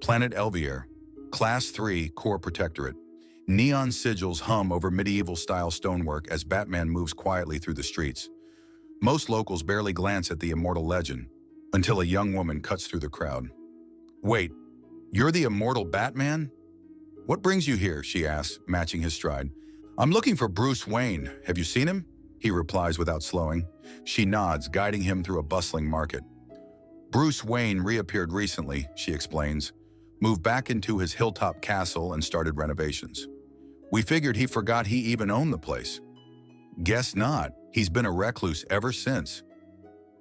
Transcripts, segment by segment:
Planet Elvier, Class 3 Core Protectorate. Neon sigils hum over medieval-style stonework as Batman moves quietly through the streets. Most locals barely glance at the Immortal legend until a young woman cuts through the crowd. "Wait, you're the Immortal Batman? What brings you here?" she asks, matching his stride. "I'm looking for Bruce Wayne. Have you seen him?" He replies without slowing. She nods, guiding him through a bustling market. "Bruce Wayne reappeared recently," she explains, "moved back into his hilltop castle and started renovations. We figured he forgot he even owned the place." "Guess not. He's been a recluse ever since."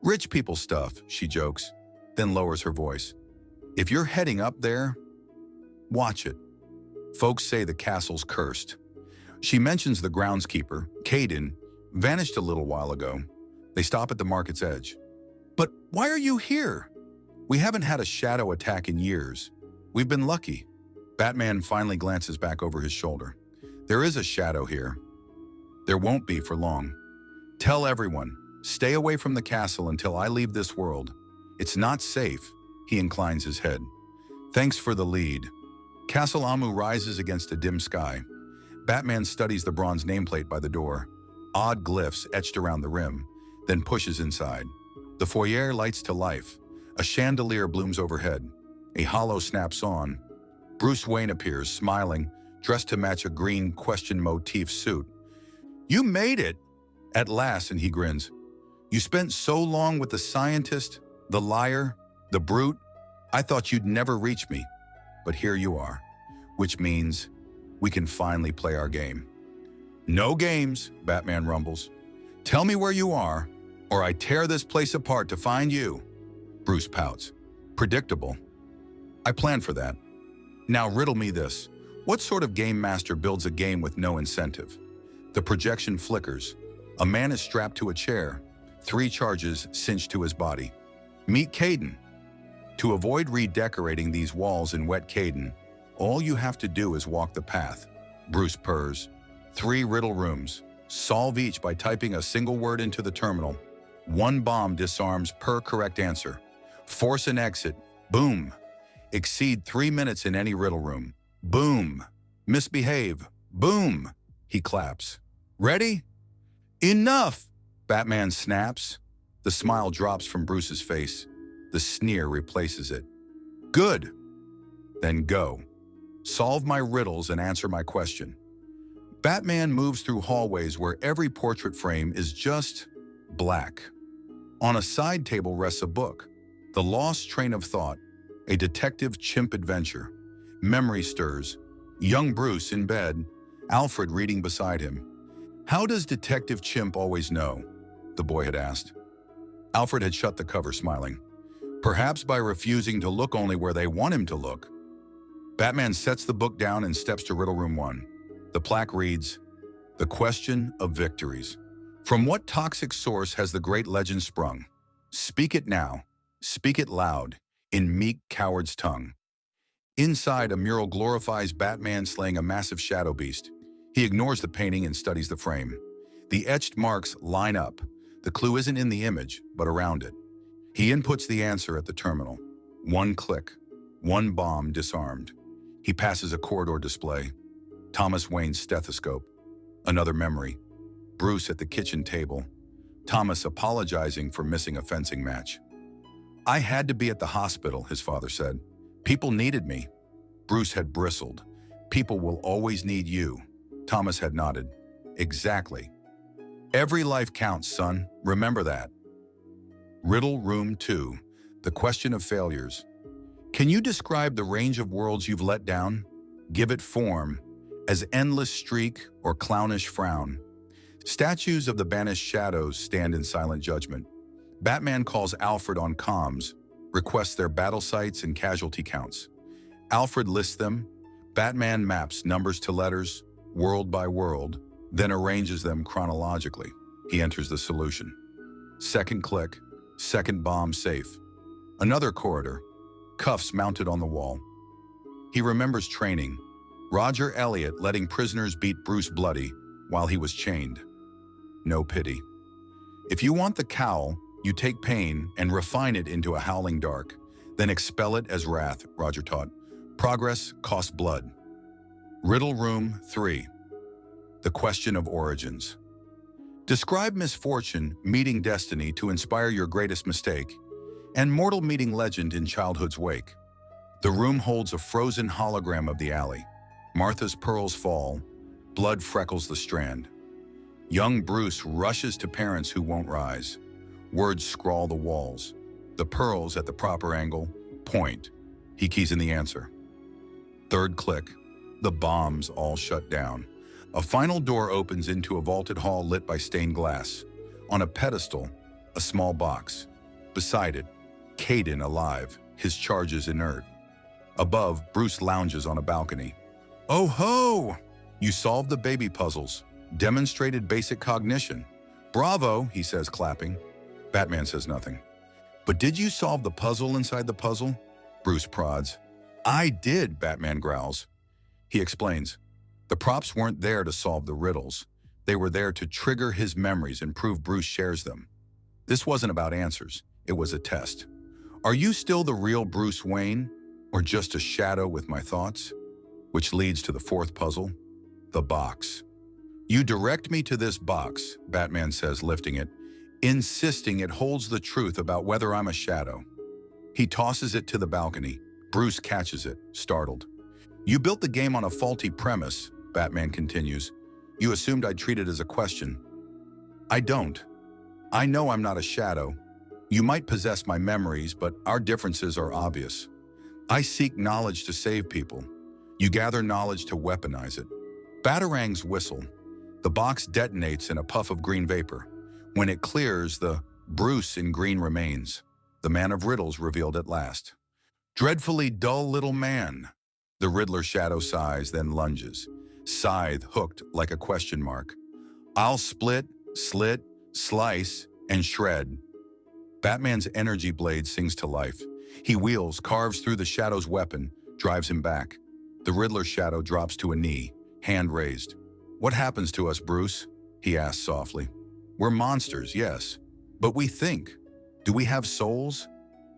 "Rich people stuff," she jokes, then lowers her voice. "If you're heading up there, watch it. Folks say the castle's cursed." She mentions the groundskeeper, Kaden, vanished a little while ago. They stop at the market's edge. "But why are you here?" "We haven't had a shadow attack in years. We've been lucky." Batman finally glances back over his shoulder. "There is a shadow here. There won't be for long. Tell everyone, stay away from the castle until I leave this world. It's not safe." He inclines his head. "Thanks for the lead." Castle Amu rises against a dim sky. Batman studies the bronze nameplate by the door, odd glyphs etched around the rim, then pushes inside. The foyer lights to life. A chandelier blooms overhead. A hollow snaps on. Bruce Wayne appears, smiling, dressed to match a green question motif suit. "You made it!" "At last," and he grins. "You spent so long with the scientist, the liar, the brute. I thought you'd never reach me. But here you are, which means we can finally play our game." "No games," Batman rumbles. "Tell me where you are, or I tear this place apart to find you." Bruce pouts. "Predictable. I planned for that. Now riddle me this. What sort of game master builds a game with no incentive?" The projection flickers. A man is strapped to a chair, 3 charges cinched to his body. "Meet Kaden." To avoid redecorating these walls in wet Kaden, all you have to do is walk the path. Bruce purrs. 3 riddle rooms. Solve each by typing a single word into the terminal. 1 bomb disarms per correct answer. Force an exit. Boom. Exceed 3 minutes in any riddle room. Boom. Misbehave. Boom. He claps. "Ready?" "Enough!" Batman snaps. The smile drops from Bruce's face. The sneer replaces it. "Good. Then go. Solve my riddles and answer my question." Batman moves through hallways where every portrait frame is just black. On a side table rests a book, The Lost Train of Thought, a detective chimp adventure. Memory stirs. Young Bruce in bed, Alfred reading beside him. "How does Detective Chimp always know?" the boy had asked. Alfred had shut the cover, smiling. "Perhaps by refusing to look only where they want him to look." Batman sets the book down and steps to Riddle Room 1. The plaque reads, "The Question of Victories. From what toxic source has the great legend sprung? Speak it now. Speak it loud, in meek coward's tongue." Inside, a mural glorifies Batman slaying a massive shadow beast. He ignores the painting and studies the frame. The etched marks line up. The clue isn't in the image, but around it. He inputs the answer at the terminal. 1 click. 1 bomb disarmed. He passes a corridor display. Thomas Wayne's stethoscope. Another memory. Bruce at the kitchen table. Thomas apologizing for missing a fencing match. "I had to be at the hospital," his father said. "People needed me." Bruce had bristled. "People will always need you." Thomas had nodded. "Exactly. Every life counts, son. Remember that." Riddle Room 2. The Question of Failures. Can you describe the range of worlds you've let down? Give it form, as endless streak or clownish frown. Statues of the banished shadows stand in silent judgment. Batman calls Alfred on comms, requests their battle sites and casualty counts. Alfred lists them. Batman maps numbers to letters, world by world, then arranges them chronologically. He enters the solution. Second click, second bomb safe. Another corridor, cuffs mounted on the wall. He remembers training. Roger Elliott letting prisoners beat Bruce bloody while he was chained. No pity. If you want the cowl, you take pain and refine it into a howling dark, then expel it as wrath, Roger taught. Progress costs blood. Riddle Room 3. The Question of Origins. Describe misfortune meeting destiny to inspire your greatest mistake, and mortal meeting legend in childhood's wake. The room holds a frozen hologram of the alley. Martha's pearls fall, blood freckles the strand. Young Bruce rushes to parents who won't rise. Words scrawl the walls. The pearls at the proper angle point. He keys in the answer. Third click. The bombs all shut down. A final door opens into a vaulted hall lit by stained glass. On a pedestal, a small box. Beside it, Kaden alive, his charges inert. Above, Bruce lounges on a balcony. Oh ho! You solved the baby puzzles. Demonstrated basic cognition. Bravo, he says, clapping. Batman says nothing. But did you solve the puzzle inside the puzzle? Bruce prods. I did, Batman growls. He explains. The props weren't there to solve the riddles. They were there to trigger his memories and prove Bruce shares them. This wasn't about answers. It was a test. Are you still the real Bruce Wayne, or just a shadow with my thoughts? Which leads to the fourth puzzle, the box. You direct me to this box, Batman says, lifting it, insisting it holds the truth about whether I'm a shadow. He tosses it to the balcony. Bruce catches it, startled. You built the game on a faulty premise, Batman continues. You assumed I'd treat it as a question. I don't. I know I'm not a shadow. You might possess my memories, but our differences are obvious. I seek knowledge to save people. You gather knowledge to weaponize it. Batarangs whistle. The box detonates in a puff of green vapor. When it clears, the Bruce in green remains. The man of riddles revealed at last. Dreadfully dull little man. The Riddler shadow sighs, then lunges. Scythe hooked like a question mark. I'll split, slit, slice, and shred. Batman's energy blade sings to life. He wheels, carves through the shadow's weapon, drives him back. The Riddler shadow drops to a knee, hand raised. What happens to us, Bruce? He asks softly. We're monsters, yes. But we think. Do we have souls?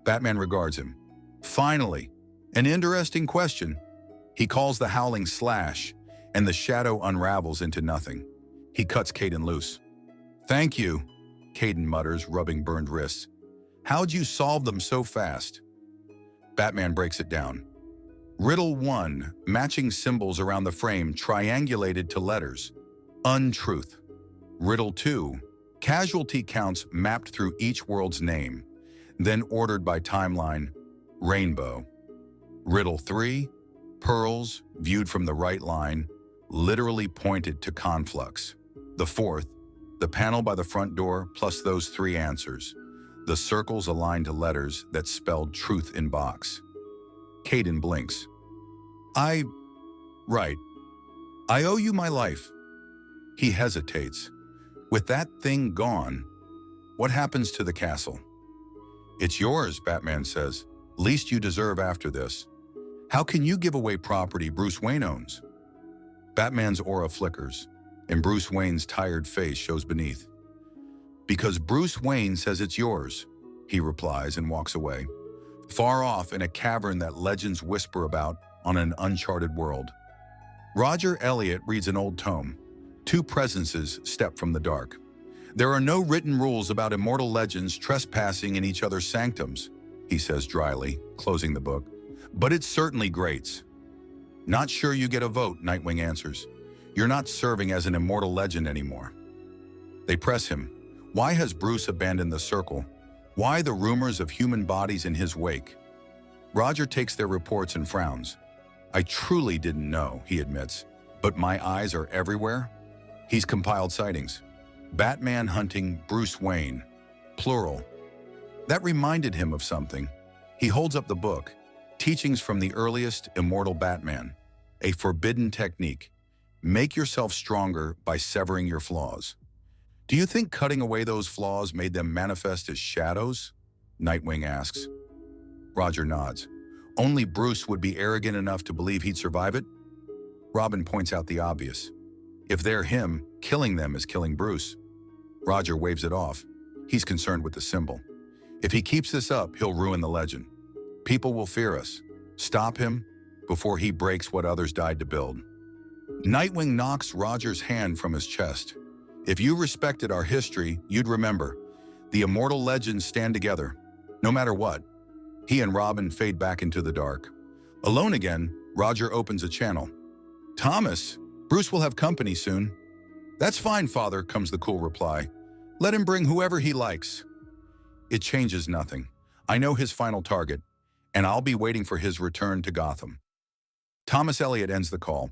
Batman regards him. Finally, an interesting question. He calls the howling slash, and the shadow unravels into nothing. He cuts Kaden loose. Thank you, Kaden mutters, rubbing burned wrists. How'd you solve them so fast? Batman breaks it down. Riddle 1, matching symbols around the frame triangulated to letters. Untruth. Riddle 2, casualty counts mapped through each world's name, then ordered by timeline. Rainbow. Riddle 3, pearls, viewed from the right line, literally pointed to conflux. The fourth, the panel by the front door plus those 3 answers. The circles aligned to letters that spelled truth in box. Kaden blinks. Right. I owe you my life. He hesitates. With that thing gone, what happens to the castle? It's yours, Batman says. Least you deserve after this. How can you give away property Bruce Wayne owns? Batman's aura flickers, and Bruce Wayne's tired face shows beneath. Because Bruce Wayne says it's yours, he replies and walks away. Far off in a cavern that legends whisper about on an uncharted world. Roger Elliott reads an old tome. 2 presences step from the dark. There are no written rules about immortal legends trespassing in each other's sanctums, he says dryly, closing the book. But it certainly grates. Not sure you get a vote, Nightwing answers. You're not serving as an immortal legend anymore. They press him. Why has Bruce abandoned the circle? Why the rumors of human bodies in his wake? Roger takes their reports and frowns. I truly didn't know, he admits. But my eyes are everywhere? He's compiled sightings. Batman hunting Bruce Wayne. Plural. That reminded him of something. He holds up the book. Teachings from the earliest immortal Batman. A forbidden technique. Make yourself stronger by severing your flaws. Do you think cutting away those flaws made them manifest as shadows? Nightwing asks. Roger nods. Only Bruce would be arrogant enough to believe he'd survive it? Robin points out the obvious. If they're him, killing them is killing Bruce. Roger waves it off. He's concerned with the symbol. If he keeps this up, he'll ruin the legend. People will fear us. Stop him, before he breaks what others died to build. Nightwing knocks Roger's hand from his chest. If you respected our history, you'd remember. The immortal legends stand together, no matter what. He and Robin fade back into the dark. Alone again, Roger opens a channel. Thomas, Bruce will have company soon. That's fine, Father, comes the cool reply. Let him bring whoever he likes. It changes nothing. I know his final target, and I'll be waiting for his return to Gotham. Thomas Elliot ends the call.